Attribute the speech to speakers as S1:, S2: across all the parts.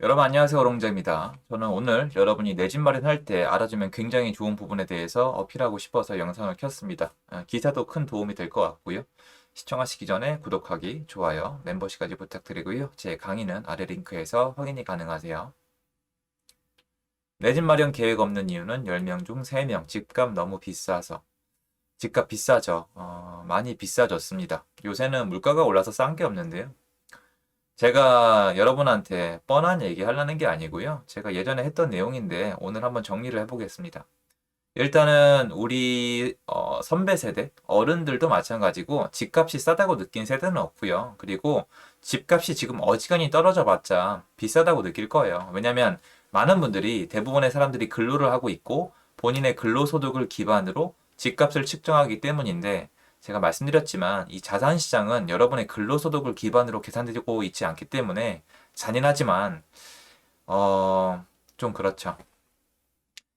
S1: 여러분 안녕하세요. 오롱재입니다. 저는 오늘 여러분이 내 집 마련할 때 알아주면 굉장히 좋은 부분에 대해서 어필하고 싶어서 영상을 켰습니다. 기사도 큰 도움이 될 것 같고요. 시청하시기 전에 구독하기, 좋아요, 멤버십까지 부탁드리고요. 제 강의는 아래 링크에서 확인이 가능하세요. 내 집 마련 계획 없는 이유는 10명 중 3명. 집값 너무 비싸서. 집값 비싸죠. 많이 비싸졌습니다. 요새는 물가가 올라서 싼 게 없는데요. 제가 여러분한테 뻔한 얘기 하려는 게 아니고요. 제가 예전에 했던 내용인데 오늘 한번 정리를 해보겠습니다. 일단은 우리 선배 세대, 어른들도 마찬가지고 집값이 싸다고 느낀 세대는 없고요. 그리고 집값이 지금 어지간히 떨어져 봤자 비싸다고 느낄 거예요. 왜냐면 많은 분들이 대부분의 사람들이 근로를 하고 있고 본인의 근로소득을 기반으로 집값을 측정하기 때문인데 제가 말씀드렸지만 이 자산 시장은 여러분의 근로소득을 기반으로 계산되고 있지 않기 때문에 잔인하지만 좀 그렇죠.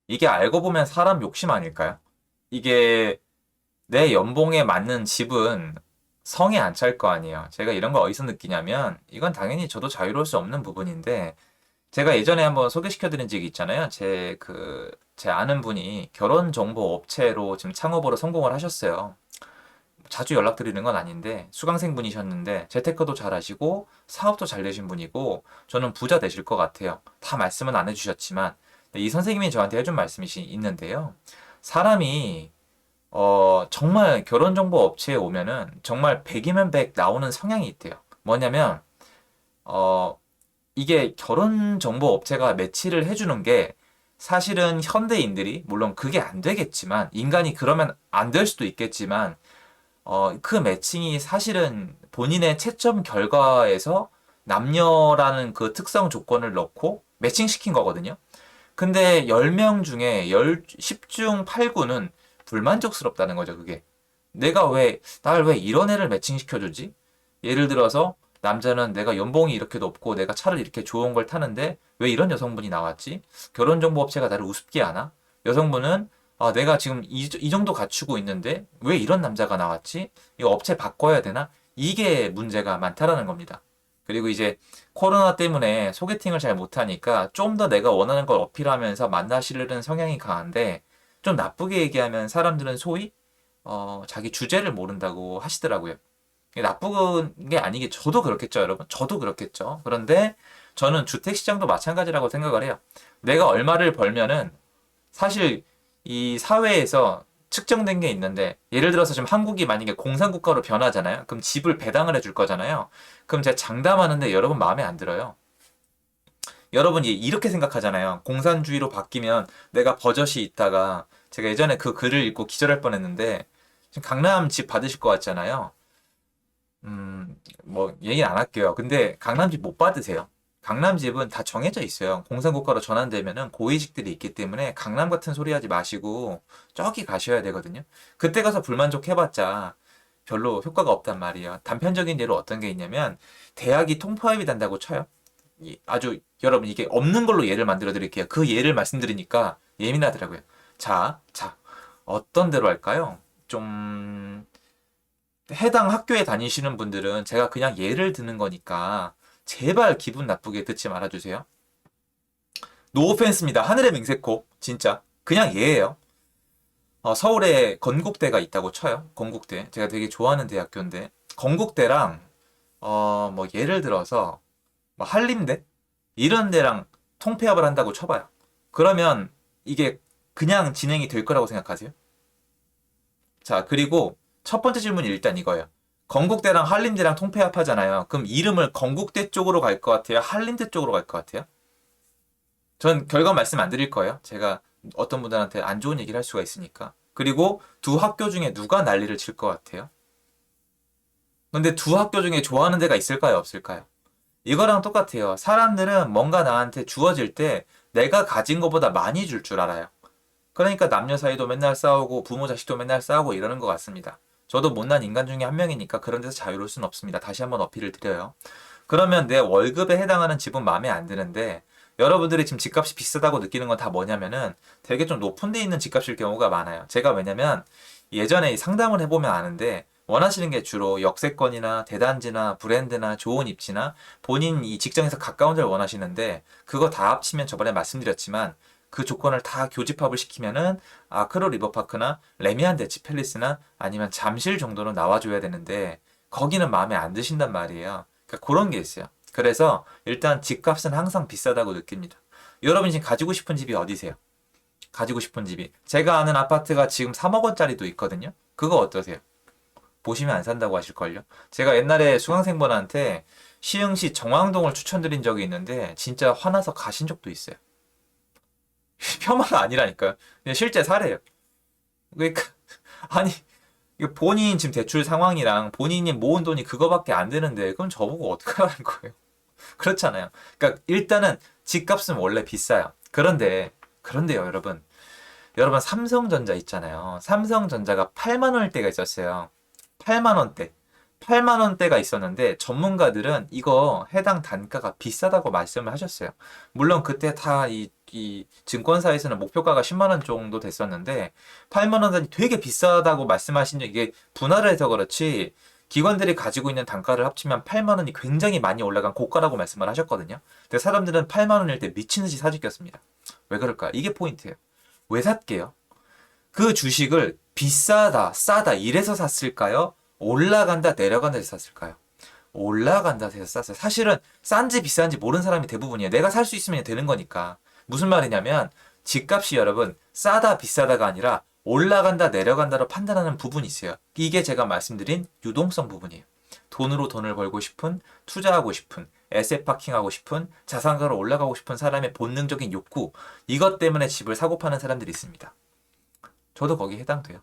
S1: 이게 알고 보면 사람 욕심 아닐까요? 이게 내 연봉에 맞는 집은 성에 안 찰 거 아니에요. 제가 이런 거 어디서 느끼냐면 이건 당연히 저도 자유로울 수 없는 부분인데 제가 예전에 한번 소개시켜드린 적이 있잖아요. 제 아는 분이 결혼 정보 업체로 지금 창업으로 성공을 하셨어요. 자주 연락드리는 건 아닌데 수강생 분이셨는데 재테크도 잘하시고 사업도 잘 되신 분이고 저는 부자 되실 것 같아요. 다 말씀은 안 해주셨지만 이 선생님이 저한테 해준 말씀이 있는데요. 사람이 정말 결혼정보 업체에 오면은 정말 100이면 100 나오는 성향이 있대요. 뭐냐면 어, 이게 결혼정보 업체가 매치를 해주는 게 사실은 현대인들이 물론 그게 안 되겠지만 인간이 그러면 안 될 수도 있겠지만 그 매칭이 사실은 본인의 채점 결과에서 남녀라는 그 특성 조건을 넣고 매칭시킨 거거든요. 근데 10명 중에 10중 8구는 불만족스럽다는 거죠, 그게. 날 왜 이런 애를 매칭시켜주지? 예를 들어서, 남자는 내가 연봉이 이렇게 높고 내가 차를 이렇게 좋은 걸 타는데 왜 이런 여성분이 나왔지? 결혼정보업체가 나를 우습게 하나? 여성분은 내가 지금 이 정도 갖추고 있는데 왜 이런 남자가 나왔지? 이거 업체 바꿔야 되나? 이게 문제가 많다라는 겁니다. 그리고 이제 코로나 때문에 소개팅을 잘 못하니까 좀 더 내가 원하는 걸 어필하면서 만나시려는 성향이 강한데 좀 나쁘게 얘기하면 사람들은 소위 자기 주제를 모른다고 하시더라고요. 이게 나쁜 게 아니게 저도 그렇겠죠, 여러분. 저도 그렇겠죠. 그런데 저는 주택 시장도 마찬가지라고 생각을 해요. 내가 얼마를 벌면은 사실 이 사회에서 측정된 게 있는데 예를 들어서 지금 한국이 만약에 공산국가로 변하잖아요. 그럼 집을 배당을 해줄 거잖아요. 그럼 제가 장담하는데 여러분 마음에 안 들어요. 여러분이 이렇게 생각하잖아요. 공산주의로 바뀌면 내가 버젓이 있다가 제가 예전에 그 글을 읽고 기절할 뻔했는데 지금 강남 집 받으실 것 같잖아요. 뭐 얘기는 안 할게요. 근데 강남 집 못 받으세요. 강남 집은 다 정해져 있어요. 공산국가로 전환되면은 고위직들이 있기 때문에 강남 같은 소리 하지 마시고 저기 가셔야 되거든요. 그때 가서 불만족 해봤자 별로 효과가 없단 말이에요. 단편적인 예로 어떤 게 있냐면 대학이 통파입이 된다고 쳐요. 아주 여러분 이게 없는 걸로 예를 만들어 드릴게요. 그 예를 말씀드리니까 예민하더라고요. 자, 어떤 대로 할까요? 좀 해당 학교에 다니시는 분들은 제가 그냥 예를 드는 거니까 제발 기분 나쁘게 듣지 말아주세요. 노 오펜스입니다. 하늘의 맹세코 진짜 그냥 예예요. 서울에 건국대가 있다고 쳐요. 건국대 제가 되게 좋아하는 대학교인데 건국대랑 뭐 예를 들어서 뭐 한림대 이런 데랑 통폐합을 한다고 쳐봐요. 그러면 이게 그냥 진행이 될 거라고 생각하세요? 자, 그리고 첫 번째 질문이 일단 이거예요. 건국대랑 한림대랑 통폐합하잖아요. 그럼 이름을 건국대 쪽으로 갈 것 같아요? 한림대 쪽으로 갈 것 같아요? 전 결과 말씀 안 드릴 거예요. 제가 어떤 분들한테 안 좋은 얘기를 할 수가 있으니까. 그리고 두 학교 중에 누가 난리를 칠 것 같아요? 근데 두 학교 중에 좋아하는 데가 있을까요? 없을까요? 이거랑 똑같아요. 사람들은 뭔가 나한테 주어질 때 내가 가진 것보다 많이 줄 줄 알아요. 그러니까 남녀 사이도 맨날 싸우고 부모 자식도 맨날 싸우고 이러는 것 같습니다. 저도 못난 인간 중에 한 명이니까 그런 데서 자유로울 순 없습니다. 다시 한번 어필을 드려요. 그러면 내 월급에 해당하는 집은 마음에 안 드는데 여러분들이 지금 집값이 비싸다고 느끼는 건 다 뭐냐면은 되게 좀 높은 데 있는 집값일 경우가 많아요. 제가 왜냐면 예전에 상담을 해보면 아는데 원하시는 게 주로 역세권이나 대단지나 브랜드나 좋은 입지나 본인 이 직장에서 가까운 데를 원하시는데 그거 다 합치면 저번에 말씀드렸지만 그 조건을 다 교집합을 시키면은 아크로 리버파크나 레미안 데치 팰리스나 아니면 잠실 정도는 나와줘야 되는데 거기는 마음에 안 드신단 말이에요. 그러니까 그런 게 있어요. 그래서 일단 집값은 항상 비싸다고 느낍니다. 여러분이 지금 가지고 싶은 집이 어디세요? 가지고 싶은 집이. 제가 아는 아파트가 지금 3억 원짜리도 있거든요. 그거 어떠세요? 보시면 안 산다고 하실걸요? 제가 옛날에 수강생분한테 시흥시 정왕동을 추천드린 적이 있는데 진짜 화나서 가신 적도 있어요. 폄하가 아니라니까요. 그냥 실제 사례예요. 그러니까 아니 이거 본인 지금 대출 상황이랑 본인이 모은 돈이 그거밖에 안 되는데 그럼 저보고 어떡하라는 거예요? 그렇잖아요. 그러니까 일단은 집값은 원래 비싸요. 그런데요, 여러분 삼성전자 있잖아요. 삼성전자가 8만 원일 때가 있었어요. 8만 원대. 8만 원대가 있었는데 전문가들은 이거 해당 단가가 비싸다고 말씀을 하셨어요. 물론 그때 다 이 증권사에서는 목표가가 10만 원 정도 됐었는데 8만 원이 되게 비싸다고 말씀하신 게 이게 분할을 해서 그렇지 기관들이 가지고 있는 단가를 합치면 8만 원이 굉장히 많이 올라간 고가라고 말씀을 하셨거든요. 근데 사람들은 8만 원일 때 미친 듯이 사들였습니다. 왜 그럴까? 이게 포인트예요. 왜 샀게요? 그 주식을 비싸다, 싸다 이래서 샀을까요? 올라간다, 내려간다 해서 샀을까요? 올라간다 해서 샀어요. 사실은 싼지 비싼지 모르는 사람이 대부분이에요. 내가 살 수 있으면 되는 거니까. 무슨 말이냐면 집값이 여러분 싸다, 비싸다가 아니라 올라간다, 내려간다로 판단하는 부분이 있어요. 이게 제가 말씀드린 유동성 부분이에요. 돈으로 돈을 벌고 싶은, 투자하고 싶은, 에셋 파킹하고 싶은, 자산가로 올라가고 싶은 사람의 본능적인 욕구, 이것 때문에 집을 사고 파는 사람들이 있습니다. 저도 거기에 해당돼요.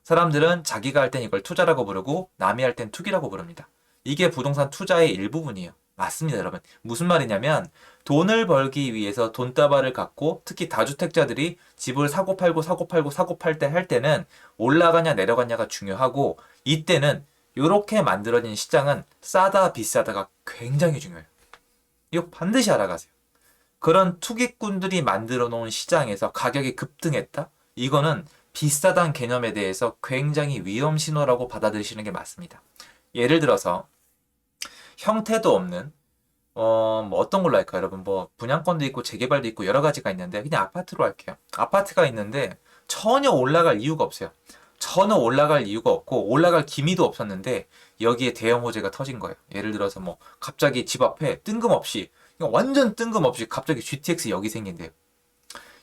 S1: 사람들은 자기가 할 땐 이걸 투자라고 부르고 남이 할 땐 투기라고 부릅니다. 이게 부동산 투자의 일부분이에요. 맞습니다, 여러분. 무슨 말이냐면 돈을 벌기 위해서 돈다발을 갖고 특히 다주택자들이 집을 사고 팔고 사고 팔고 사고 팔 때 할 때는 올라가냐 내려가냐가 중요하고 이때는 이렇게 만들어진 시장은 싸다 비싸다가 굉장히 중요해요. 이거 반드시 알아가세요. 그런 투기꾼들이 만들어 놓은 시장에서 가격이 급등했다? 이거는 비싸단 개념에 대해서 굉장히 위험 신호라고 받아들이시는 게 맞습니다. 예를 들어서 형태도 없는 뭐 어떤 걸로 할까요, 여러분? 뭐 분양권도 있고 재개발도 있고 여러 가지가 있는데 그냥 아파트로 할게요. 아파트가 있는데 전혀 올라갈 이유가 없어요. 전혀 올라갈 이유가 없고 올라갈 기미도 없었는데 여기에 대형 호재가 터진 거예요. 예를 들어서 뭐 갑자기 집 앞에 뜬금없이 완전 뜬금없이 갑자기 GTX 역이 생긴대요.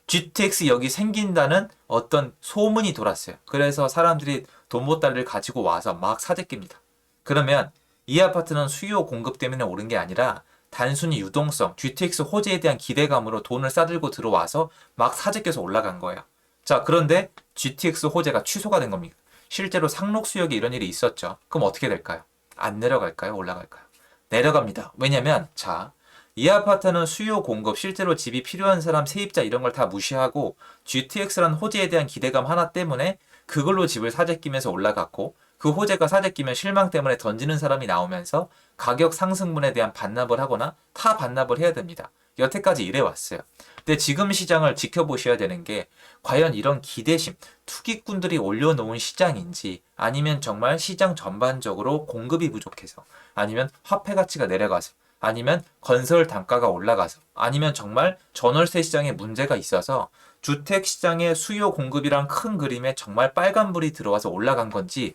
S1: GTX 역이 생긴다는 어떤 소문이 돌았어요. 그래서 사람들이 돈보따리를 가지고 와서 막 사재깁니다. 그러면 이 아파트는 수요 공급 때문에 오른 게 아니라 단순히 유동성, GTX 호재에 대한 기대감으로 돈을 싸들고 들어와서 막 사재껴서 올라간 거예요. 자, 그런데 GTX 호재가 취소가 된 겁니다. 실제로 상록 수역에 이런 일이 있었죠. 그럼 어떻게 될까요? 안 내려갈까요? 올라갈까요? 내려갑니다. 왜냐면 자, 이 아파트는 수요 공급, 실제로 집이 필요한 사람, 세입자 이런 걸 다 무시하고 GTX라는 호재에 대한 기대감 하나 때문에 그걸로 집을 사재끼면서 올라갔고 그 호재가 사재끼면 실망 때문에 던지는 사람이 나오면서 가격 상승분에 대한 반납을 하거나 타 반납을 해야 됩니다. 여태까지 이래 왔어요. 근데 지금 시장을 지켜보셔야 되는 게 과연 이런 기대심, 투기꾼들이 올려놓은 시장인지 아니면 정말 시장 전반적으로 공급이 부족해서 아니면 화폐 가치가 내려가서 아니면 건설 단가가 올라가서 아니면 정말 전월세 시장에 문제가 있어서 주택 시장의 수요 공급이란 큰 그림에 정말 빨간불이 들어와서 올라간 건지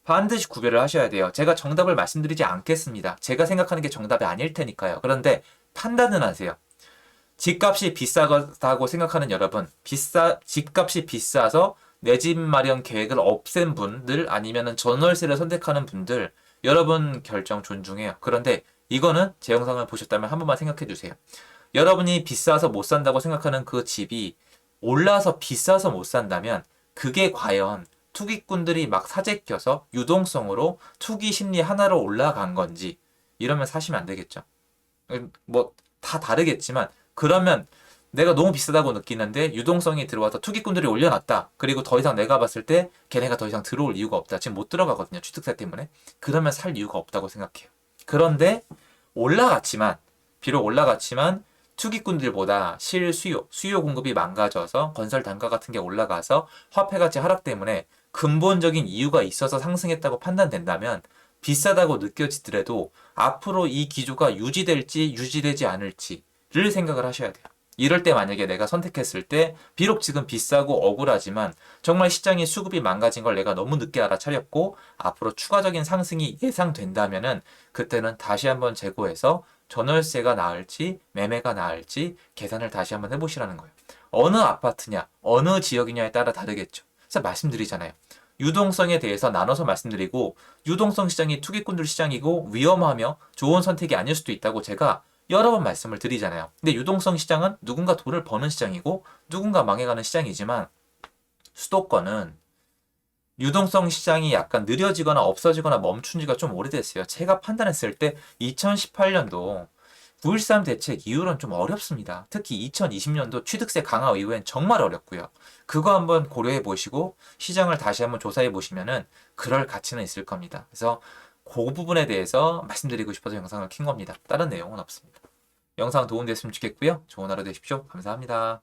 S1: 반드시 구별을 하셔야 돼요. 제가 정답을 말씀드리지 않겠습니다. 제가 생각하는 게 정답이 아닐 테니까요. 그런데 판단은 하세요. 집값이 비싸다고 생각하는 여러분, 집값이 비싸서 내 집 마련 계획을 없앤 분들 아니면은 전월세를 선택하는 분들 여러분 결정 존중해요. 그런데 이거는 제 영상을 보셨다면 한 번만 생각해 주세요. 여러분이 비싸서 못 산다고 생각하는 그 집이 올라서 비싸서 못 산다면 그게 과연 투기꾼들이 막 사재 껴서 유동성으로 투기 심리 하나로 올라간 건지 이러면 사시면 안 되겠죠. 뭐 다 다르겠지만 그러면 내가 너무 비싸다고 느끼는데 유동성이 들어와서 투기꾼들이 올려놨다. 그리고 더 이상 내가 봤을 때 걔네가 더 이상 들어올 이유가 없다. 지금 못 들어가거든요. 취득세 때문에. 그러면 살 이유가 없다고 생각해요. 그런데 올라갔지만 비록 올라갔지만 투기꾼들보다 수요 공급이 망가져서 건설 단가 같은 게 올라가서 화폐 가치 하락 때문에 근본적인 이유가 있어서 상승했다고 판단된다면 비싸다고 느껴지더라도 앞으로 이 기조가 유지될지 유지되지 않을지를 생각을 하셔야 돼요. 이럴 때 만약에 내가 선택했을 때 비록 지금 비싸고 억울하지만 정말 시장의 수급이 망가진 걸 내가 너무 늦게 알아차렸고 앞으로 추가적인 상승이 예상된다면은 그때는 다시 한번 재고해서 전월세가 나을지 매매가 나을지 계산을 다시 한번 해보시라는 거예요. 어느 아파트냐, 어느 지역이냐에 따라 다르겠죠. 그래서 말씀드리잖아요. 유동성에 대해서 나눠서 말씀드리고 유동성 시장이 투기꾼들 시장이고 위험하며 좋은 선택이 아닐 수도 있다고 제가 여러 번 말씀을 드리잖아요. 근데 유동성 시장은 누군가 돈을 버는 시장이고 누군가 망해가는 시장이지만 수도권은 유동성 시장이 약간 느려지거나 없어지거나 멈춘 지가 좀 오래됐어요. 제가 판단했을 때 2018년도 9.13 대책 이후로는 좀 어렵습니다. 특히 2020년도 취득세 강화 이후엔 정말 어렵고요. 그거 한번 고려해 보시고 시장을 다시 한번 조사해 보시면은 그럴 가치는 있을 겁니다. 그래서 그 부분에 대해서 말씀드리고 싶어서 영상을 킨 겁니다. 다른 내용은 없습니다. 영상 도움됐으면 좋겠고요. 좋은 하루 되십시오. 감사합니다.